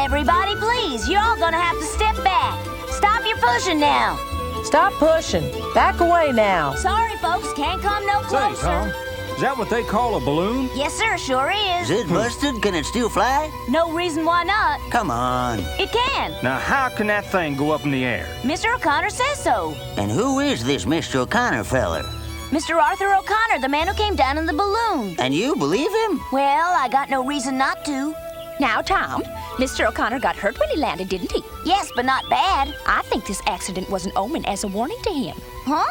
Everybody, please, you're all gonna have to step back. Stop your pushing now. Stop pushing. Back away now. Sorry, folks, can't come no closer. Say, Tom, is that what they call a balloon? Yes, sir, sure is. Is it busted? Can it still fly? No reason why not. Come on. It can. Now, how can that thing go up in the air? Mr. O'Connor says so. And who is this Mr. O'Connor feller? Mr. Arthur O'Connor, the man who came down in the balloon. And you believe him? Well, I got no reason not to. Now, Tom, Mr. O'Connor got hurt when he landed, didn't he? Yes, but not bad. I think this accident was an omen as a warning to him. Huh?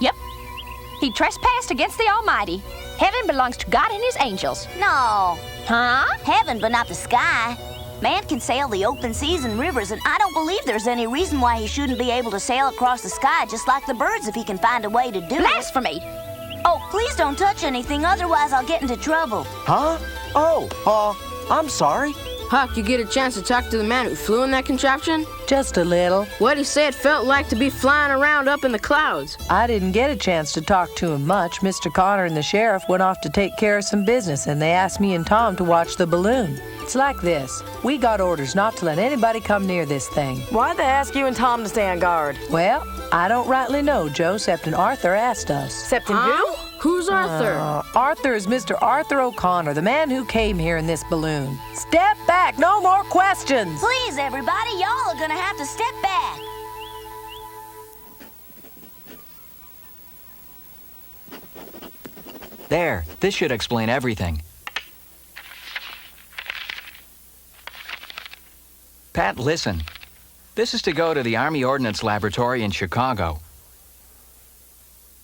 Yep. He trespassed against the Almighty. Heaven belongs to God and his angels. No. Huh? Heaven, but not the sky. Man can sail the open seas and rivers, and I don't believe there's any reason why he shouldn't be able to sail across the sky just like the birds if he can find a way to do it. Blasphemy! Oh, please don't touch anything, otherwise I'll get into trouble. Huh? Oh, I'm sorry. Huck, you get a chance to talk to the man who flew in that contraption? Just a little. What he said felt like to be flying around up in the clouds. I didn't get a chance to talk to him much. Mr. Connor and the sheriff went off to take care of some business, and they asked me and Tom to watch the balloon. It's like this. We got orders not to let anybody come near this thing. Why'd they ask you and Tom to stay on guard? Well, I don't rightly know, Joe, excepting Arthur asked us. Excepting who? Who's Arthur? Arthur is Mr. Arthur O'Connor, the man who came here in this balloon. Step back! No more questions! Please, everybody, y'all are gonna have to step back. There, this should explain everything. Pat, listen. This is to go to the Army Ordnance Laboratory in Chicago.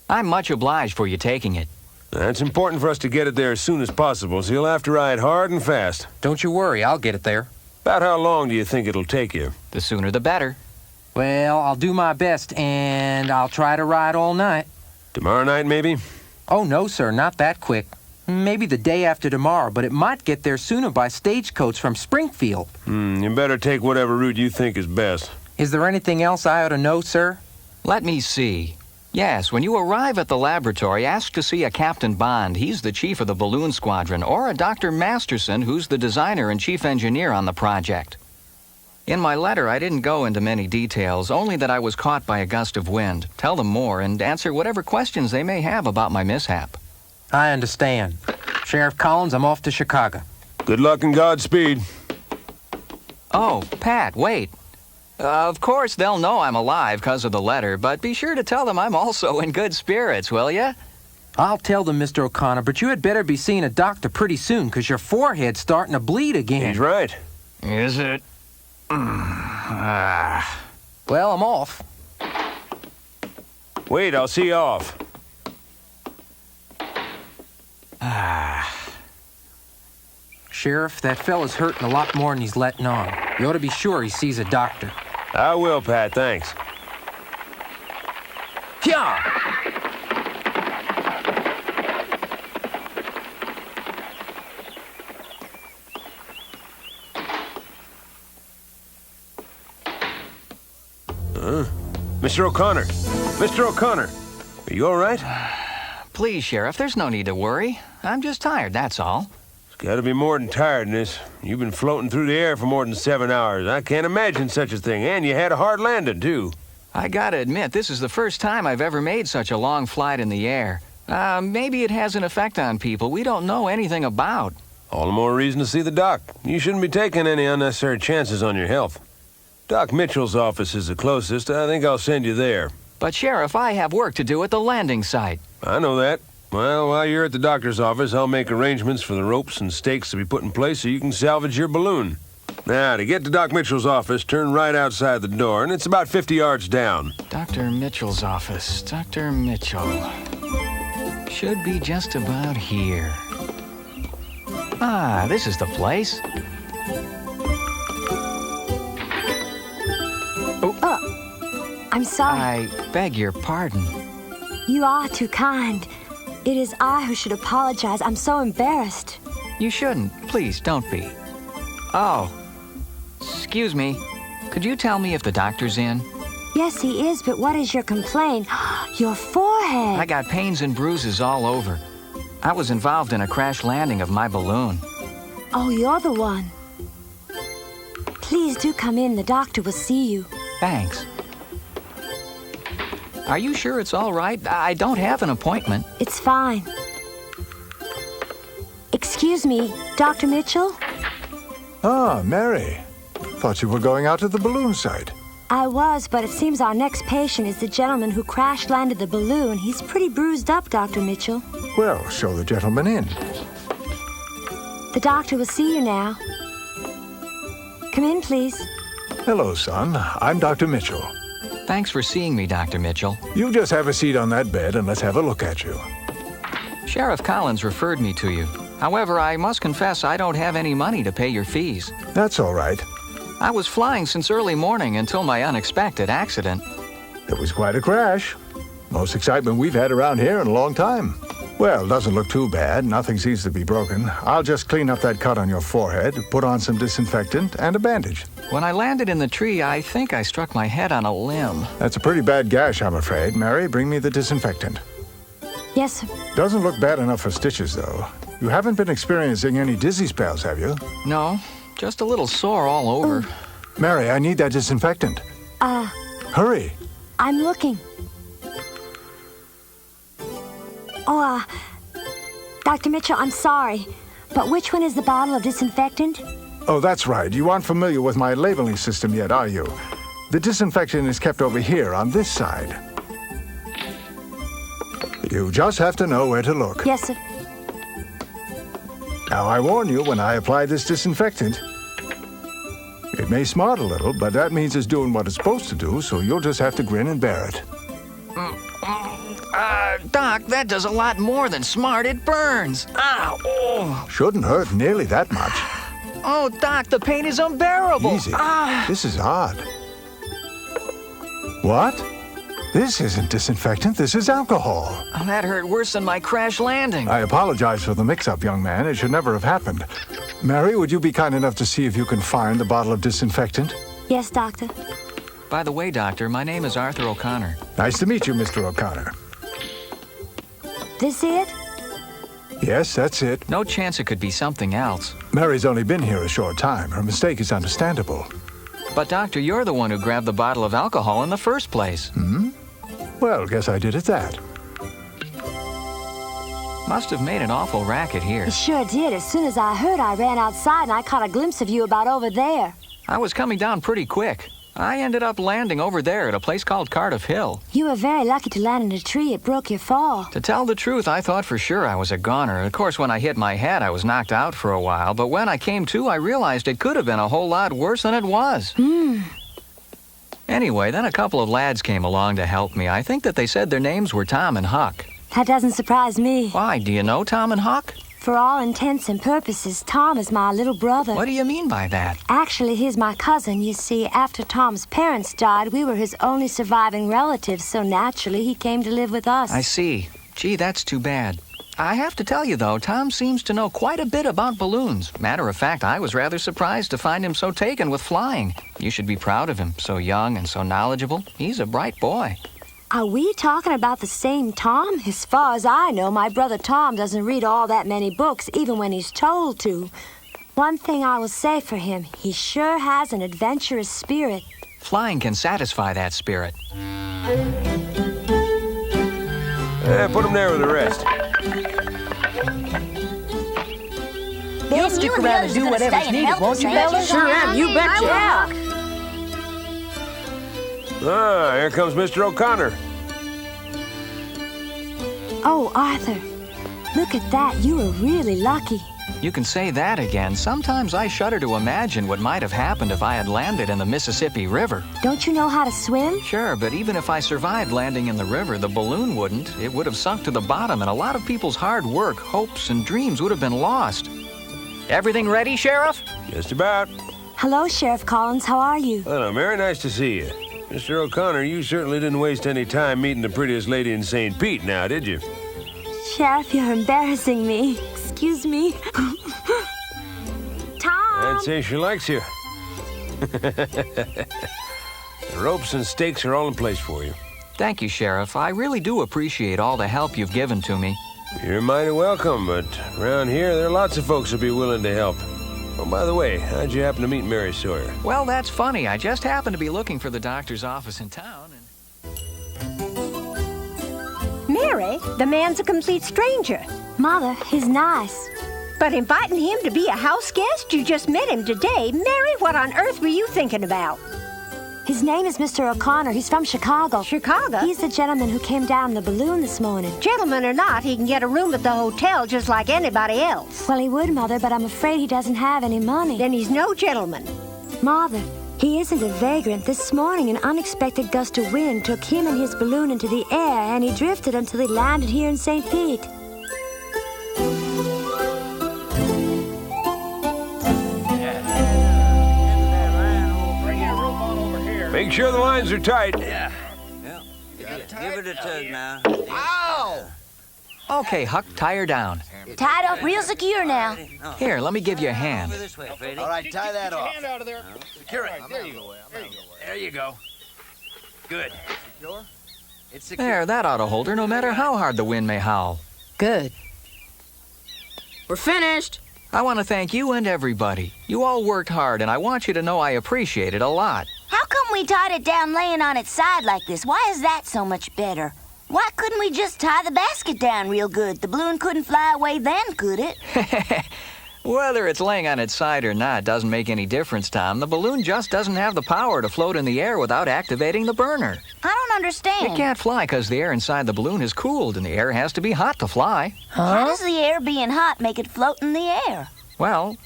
I'm much obliged for you taking it. It's important for us to get it there as soon as possible, so you'll have to ride hard and fast. Don't you worry, I'll get it there. About how long do you think it'll take you? The sooner the better. Well, I'll do my best, and I'll try to ride all night. Tomorrow night, maybe? Oh, no, sir, not that quick. Maybe the day after tomorrow, but it might get there sooner by stagecoach from Springfield. You better take whatever route you think is best. Is there anything else I ought to know, sir? Let me see. Yes, when you arrive at the laboratory, ask to see a Captain Bond. He's the chief of the balloon squadron, or a Dr. Masterson, who's the designer and chief engineer on the project. In my letter, I didn't go into many details, only that I was caught by a gust of wind. Tell them more and answer whatever questions they may have about my mishap. I understand. Sheriff Collins, I'm off to Chicago. Good luck and Godspeed. Oh, Pat, wait. Of course, they'll know I'm alive because of the letter, but be sure to tell them I'm also in good spirits, will ya? I'll tell them, Mr. O'Connor, but you had better be seeing a doctor pretty soon, because your forehead's starting to bleed again. He's right. Is it? Well, I'm off. Wait, I'll see you off. Sheriff, that fella's hurting a lot more than he's letting on. You ought to be sure he sees a doctor. I will, Pat, thanks. Hyah! Mr. O'Connor! Mr. O'Connor! Are you all right? Please, Sheriff, there's no need to worry. I'm just tired, that's all. It's got to be more than tiredness. You've been floating through the air for more than 7 hours. I can't imagine such a thing. And you had a hard landing, too. I gotta admit, this is the first time I've ever made such a long flight in the air. Maybe it has an effect on people we don't know anything about. All the more reason to see the doc. You shouldn't be taking any unnecessary chances on your health. Doc Mitchell's office is the closest. I think I'll send you there. But, Sheriff, I have work to do at the landing site. I know that. Well, while you're at the doctor's office, I'll make arrangements for the ropes and stakes to be put in place so you can salvage your balloon. Now, to get to Doc Mitchell's office, turn right outside the door, and it's about 50 yards down. Dr. Mitchell's office. Dr. Mitchell. Should be just about here. Ah, this is the place. I'm sorry. I beg your pardon. You are too kind. It is I who should apologize. I'm so embarrassed. You shouldn't. Please, don't be. Oh. Excuse me. Could you tell me if the doctor's in? Yes, he is, but what is your complaint? Your forehead. I got pains and bruises all over. I was involved in a crash landing of my balloon. Oh, you're the one. Please do come in. The doctor will see you. Thanks. Are you sure it's all right? I don't have an appointment. It's fine. Excuse me, Dr. Mitchell? Ah, Mary. Thought you were going out to the balloon site. I was, but it seems our next patient is the gentleman who crash-landed the balloon. He's pretty bruised up, Dr. Mitchell. Well, show the gentleman in. The doctor will see you now. Come in, please. Hello, son. I'm Dr. Mitchell. Thanks for seeing me, Dr. Mitchell. You just have a seat on that bed and let's have a look at you. Sheriff Collins referred me to you. However, I must confess I don't have any money to pay your fees. That's all right. I was flying since early morning until my unexpected accident. It was quite a crash. Most excitement we've had around here in a long time. Well, doesn't look too bad. Nothing seems to be broken. I'll just clean up that cut on your forehead, put on some disinfectant, and a bandage. When I landed in the tree, I think I struck my head on a limb. That's a pretty bad gash, I'm afraid. Mary, bring me the disinfectant. Yes, sir. Doesn't look bad enough for stitches, though. You haven't been experiencing any dizzy spells, have you? No, just a little sore all over. Mary, I need that disinfectant. Hurry. I'm looking. Dr. Mitchell, I'm sorry, but which one is the bottle of disinfectant? Oh, that's right. You aren't familiar with my labeling system yet, are you? The disinfectant is kept over here on this side. You just have to know where to look. Yes, sir. Now, I warn you, when I apply this disinfectant, it may smart a little, but that means it's doing what it's supposed to do, so you'll just have to grin and bear it. Doc, that does a lot more than smart. It burns. Ow! Oh. Shouldn't hurt nearly that much. Oh, Doc, the pain is unbearable. Easy. This is odd. What? This isn't disinfectant, this is alcohol. Oh, that hurt worse than my crash landing. I apologize for the mix-up, young man. It should never have happened. Mary, would you be kind enough to see if you can find the bottle of disinfectant? Yes, doctor. By the way, Doctor, my name is Arthur O'Connor. Nice to meet you, Mr. O'Connor. This it? Yes, that's it. No chance it could be something else. Mary's only been here a short time. Her mistake is understandable. But, Doctor, you're the one who grabbed the bottle of alcohol in the first place. Hmm? Well, guess I did at that. Must have made an awful racket here. It sure did. As soon as I heard, I ran outside and I caught a glimpse of you about over there. I was coming down pretty quick. I ended up landing over there at a place called Cardiff Hill. You were very lucky to land in a tree. It broke your fall. To tell the truth, I thought for sure I was a goner. Of course, when I hit my head, I was knocked out for a while. But when I came to, I realized it could have been a whole lot worse than it was. Anyway, then a couple of lads came along to help me. I think that they said their names were Tom and Huck. That doesn't surprise me. Why? Do you know Tom and Huck? For all intents and purposes, Tom is my little brother. What do you mean by that? Actually, he's my cousin. You see, after Tom's parents died, we were his only surviving relatives, so naturally he came to live with us. I see. Gee, that's too bad. I have to tell you, though, Tom seems to know quite a bit about balloons. Matter of fact, I was rather surprised to find him so taken with flying. You should be proud of him. So young and so knowledgeable. He's a bright boy. Are we talking about the same Tom? As far as I know, my brother Tom doesn't read all that many books, even when he's told to. One thing I will say for him, he sure has an adventurous spirit. Flying can satisfy that spirit. Put him there with the rest. You'll stick around and do whatever's needed, won't you, Bella? Sure am, you betcha. Yeah. Ah, here comes Mr. O'Connor. Oh, Arthur, look at that. You were really lucky. You can say that again. Sometimes I shudder to imagine what might have happened if I had landed in the Mississippi River. Don't you know how to swim? Sure, but even if I survived landing in the river, the balloon wouldn't. It would have sunk to the bottom, and a lot of people's hard work, hopes, and dreams would have been lost. Everything ready, Sheriff? Just about. Hello, Sheriff Collins. How are you? Hello, Mary. Nice to see you. Mr. O'Connor, you certainly didn't waste any time meeting the prettiest lady in St. Pete now, did you? Sheriff, you're embarrassing me. Excuse me. Tom! I'd say she likes you. The ropes and stakes are all in place for you. Thank you, Sheriff. I really do appreciate all the help you've given to me. You're mighty welcome, but around here, there are lots of folks who'll be willing to help. Oh, by the way, how'd you happen to meet Mary Sawyer? Well, that's funny. I just happened to be looking for the doctor's office in town, and... Mary, the man's a complete stranger. Mother, he's nice. But inviting him to be a house guest? You just met him today. Mary, what on earth were you thinking about? His name is Mr. O'Connor. He's from Chicago. Chicago? He's the gentleman who came down in the balloon this morning. Gentleman or not, he can get a room at the hotel just like anybody else. Well, he would, Mother, but I'm afraid he doesn't have any money. Then he's no gentleman. Mother, he isn't a vagrant. This morning, an unexpected gust of wind took him and his balloon into the air, and he drifted until he landed here in St. Pete. Make sure the lines are tight. Yeah. Give it a tug now. Ow! Okay, Huck, tie her down. Tied up real secure now. Here, let me give you a hand. This way, Freddie. All right, tie that off. Hand out of there. Secure it. There you go. There you go. Good. Secure? It's secure. There, that ought to hold her no matter how hard the wind may howl. Good. We're finished. I want to thank you and everybody. You all worked hard, and I want you to know I appreciate it a lot. How come we tied it down laying on its side like this? Why is that so much better? Why couldn't we just tie the basket down real good? The balloon couldn't fly away then, could it? Whether it's laying on its side or not doesn't make any difference, Tom. The balloon just doesn't have the power to float in the air without activating the burner. I don't understand. It can't fly because the air inside the balloon is cooled, and the air has to be hot to fly. How does the air being hot make it float in the air? Well,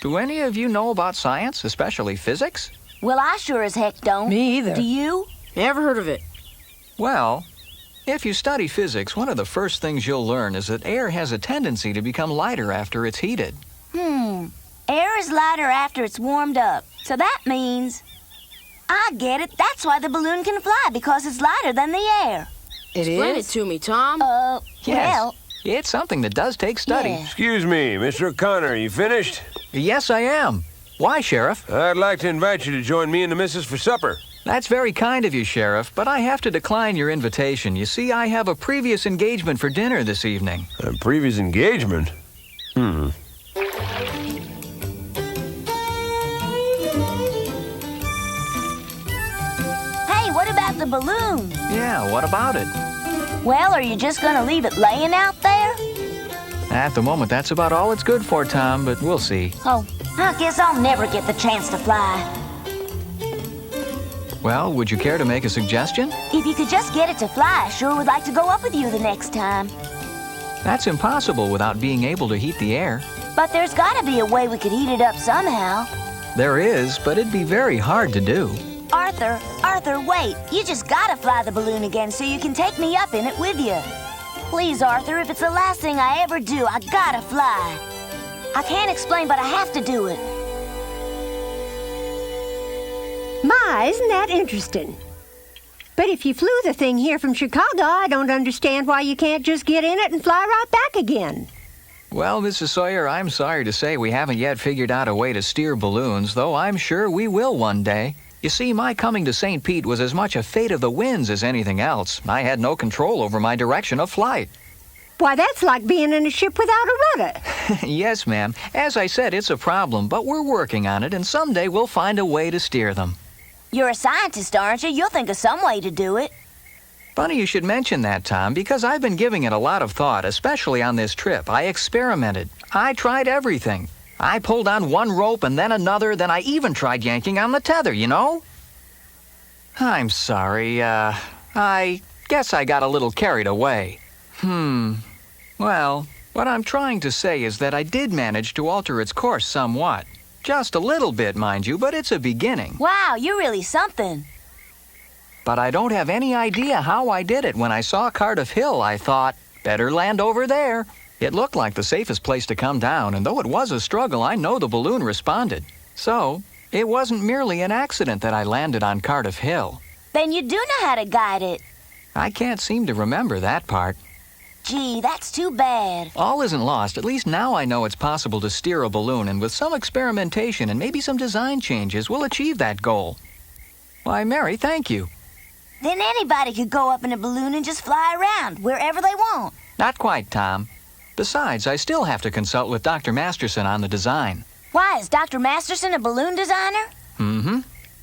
do any of you know about science, especially physics? Well, I sure as heck don't. Me either. Do you? Never heard of it. Well, if you study physics, one of the first things you'll learn is that air has a tendency to become lighter after it's heated. Air is lighter after it's warmed up. So that means... I get it. That's why the balloon can fly, because it's lighter than the air. Explain it to me, Tom. Yes. Well... It's something that does take study. Yeah. Excuse me, Mr. O'Connor, you finished? Yes, I am. Why, Sheriff? I'd like to invite you to join me and the missus for supper. That's very kind of you, Sheriff, but I have to decline your invitation. You see, I have a previous engagement for dinner this evening. A previous engagement? Hey, what about the balloon? Yeah, what about it? Well, are you just gonna leave it laying out there? At the moment, that's about all it's good for, Tom, but we'll see. Oh, I guess I'll never get the chance to fly. Well, would you care to make a suggestion? If you could just get it to fly, I sure would like to go up with you the next time. That's impossible without being able to heat the air. But there's gotta be a way we could heat it up somehow. There is, but it'd be very hard to do. Arthur, wait. You just gotta fly the balloon again so you can take me up in it with you. Please, Arthur, if it's the last thing I ever do, I gotta fly. I can't explain, but I have to do it. My, isn't that interesting? But if you flew the thing here from Chicago, I don't understand why you can't just get in it and fly right back again. Well, Mrs. Sawyer, I'm sorry to say we haven't yet figured out a way to steer balloons, though I'm sure we will one day. You see, my coming to St. Pete was as much a fate of the winds as anything else. I had no control over my direction of flight. Why, that's like being in a ship without a rudder. Yes, ma'am. As I said, it's a problem, but we're working on it, and someday we'll find a way to steer them. You're a scientist, aren't you? You'll think of some way to do it. Funny you should mention that, Tom, because I've been giving it a lot of thought, especially on this trip. I experimented. I tried everything. I pulled on one rope and then another, then I even tried yanking on the tether, you know? I'm sorry, I guess I got a little carried away. Well, what I'm trying to say is that I did manage to alter its course somewhat. Just a little bit, mind you, but it's a beginning. Wow, you're really something. But I don't have any idea how I did it. When I saw Cardiff Hill, I thought, better land over there. It looked like the safest place to come down, and though it was a struggle, I know the balloon responded. So, it wasn't merely an accident that I landed on Cardiff Hill. Then you do know how to guide it. I can't seem to remember that part. Gee, that's too bad. All isn't lost. At least now I know it's possible to steer a balloon, and with some experimentation and maybe some design changes, we'll achieve that goal. Why, Mary, thank you. Then anybody could go up in a balloon and just fly around, wherever they want. Not quite, Tom. Besides, I still have to consult with Dr. Masterson on the design. Why, is Dr. Masterson a balloon designer? Mm-hmm.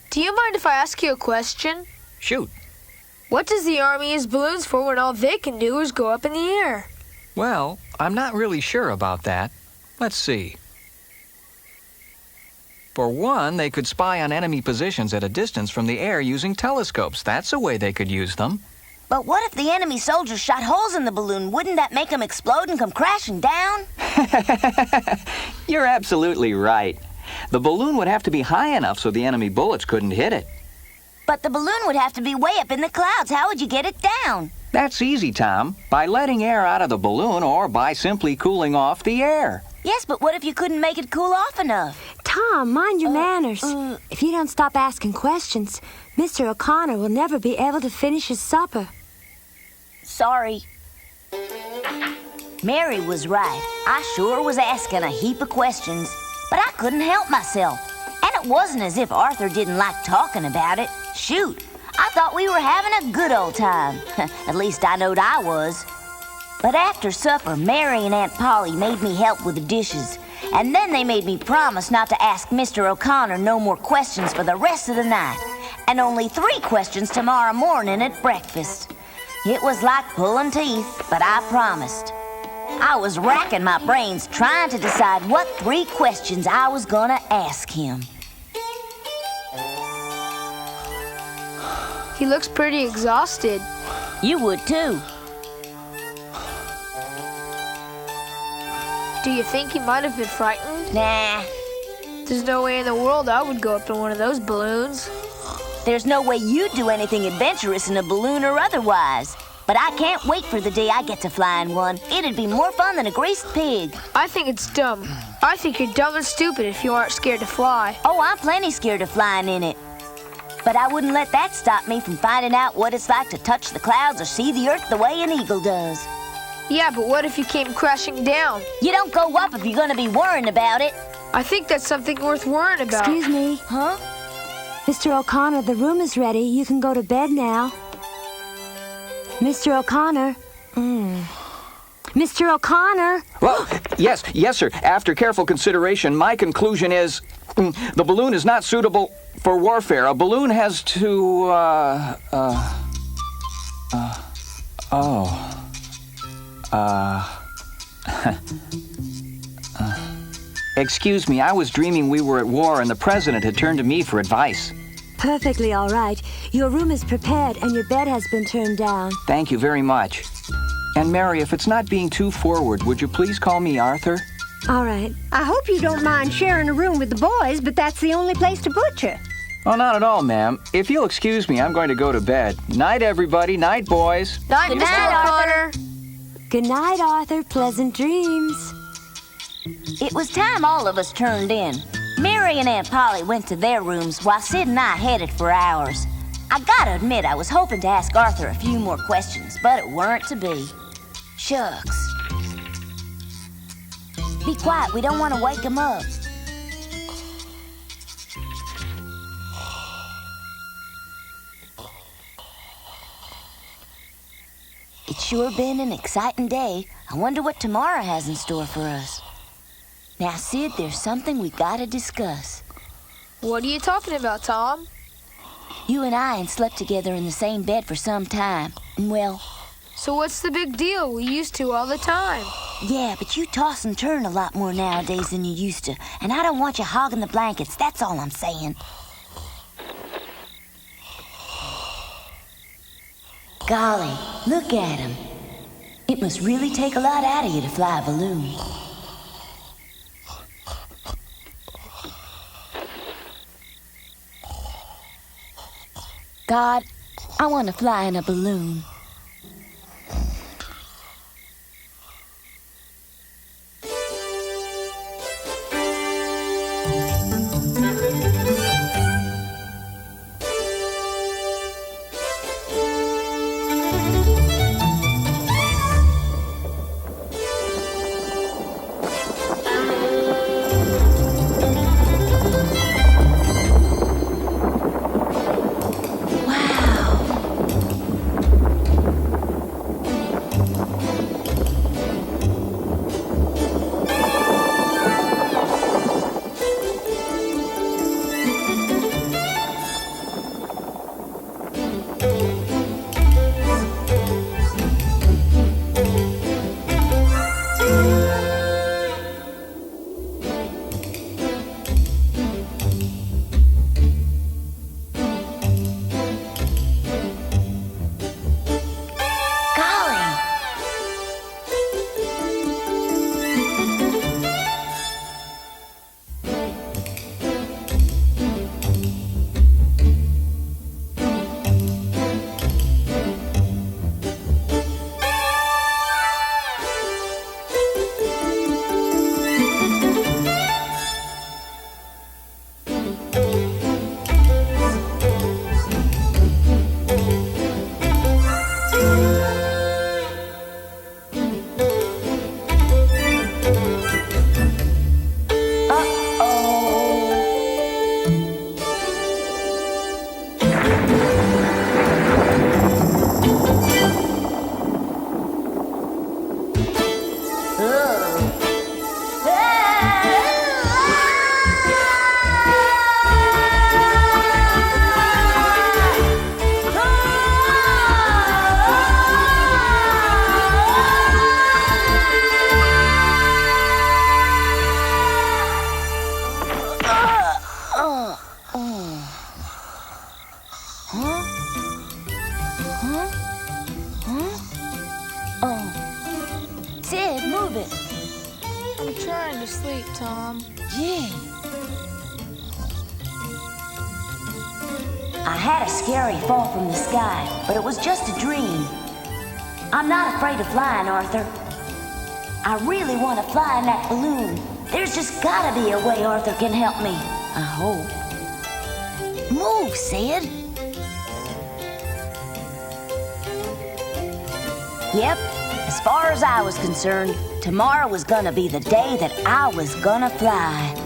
Do you mind if I ask you a question? Shoot. What does the Army use balloons for when all they can do is go up in the air? Well, I'm not really sure about that. Let's see. For one, they could spy on enemy positions at a distance from the air using telescopes. That's a way they could use them. But what if the enemy soldiers shot holes in the balloon? Wouldn't that make them explode and come crashing down? You're absolutely right. The balloon would have to be high enough so the enemy bullets couldn't hit it. But the balloon would have to be way up in the clouds. How would you get it down? That's easy, Tom. By letting air out of the balloon or by simply cooling off the air. Yes, but what if you couldn't make it cool off enough? Tom, mind your manners. If you don't stop asking questions, Mr. O'Connor will never be able to finish his supper. Sorry. Mary was right. I sure was asking a heap of questions, but I couldn't help myself. And it wasn't as if Arthur didn't like talking about it. Shoot, I thought we were having a good old time. At least I knowed I was. But after supper, Mary and Aunt Polly made me help with the dishes. And then they made me promise not to ask Mr. O'Connor no more questions for the rest of the night. And only 3 questions tomorrow morning at breakfast. It was like pulling teeth, but I promised. I was racking my brains trying to decide what 3 questions I was gonna ask him. He looks pretty exhausted. You would too. Do you think he might have been frightened? Nah. There's no way in the world I would go up in one of those balloons. There's no way you'd do anything adventurous in a balloon or otherwise. But I can't wait for the day I get to fly in one. It'd be more fun than a greased pig. I think it's dumb. I think you're dumb and stupid if you aren't scared to fly. Oh, I'm plenty scared of flying in it. But I wouldn't let that stop me from finding out what it's like to touch the clouds or see the earth the way an eagle does. Yeah, but what if you came crashing down? You don't go up if you're gonna be worrying about it. I think that's something worth worrying about. Excuse me. Huh? Mr. O'Connor, the room is ready. You can go to bed now. Mr. O'Connor. Mr. O'Connor. Well, yes, sir. After careful consideration, my conclusion is the balloon is not suitable for warfare. A balloon has to, Excuse me, I was dreaming we were at war and the president had turned to me for advice. Perfectly all right. Your room is prepared and your bed has been turned down. Thank you very much. And Mary, if it's not being too forward, would you please call me Arthur? All right. I hope you don't mind sharing a room with the boys, but that's the only place to put you. Oh, not at all, ma'am. If you'll excuse me, I'm going to go to bed. Night, everybody. Night, boys. Night, Good Mr. night, O'Connor. Good night, Arthur. Pleasant dreams. It was time all of us turned in. Mary and Aunt Polly went to their rooms while Sid and I headed for ours. I gotta admit, I was hoping to ask Arthur a few more questions, but it weren't to be. Shucks. Be quiet, we don't want to wake him up. It's sure been an exciting day. I wonder what tomorrow has in store for us. Now, Sid, there's something we gotta discuss. What are you talking about, Tom? You and I ain't slept together in the same bed for some time. And well... So what's the big deal? We used to all the time. Yeah, but you toss and turn a lot more nowadays than you used to. And I don't want you hogging the blankets, that's all I'm saying. Golly, look at him. It must really take a lot out of you to fly a balloon. God, I want to fly in a balloon. Huh? Oh. Sid, move it. I'm trying to sleep, Tom. Yeah. I had a scary fall from the sky, but it was just a dream. I'm not afraid of flying, Arthur. I really want to fly in that balloon. There's just gotta be a way Arthur can help me. I hope. Move, Sid. Yep, as far as I was concerned, tomorrow was gonna be the day that I was gonna fly.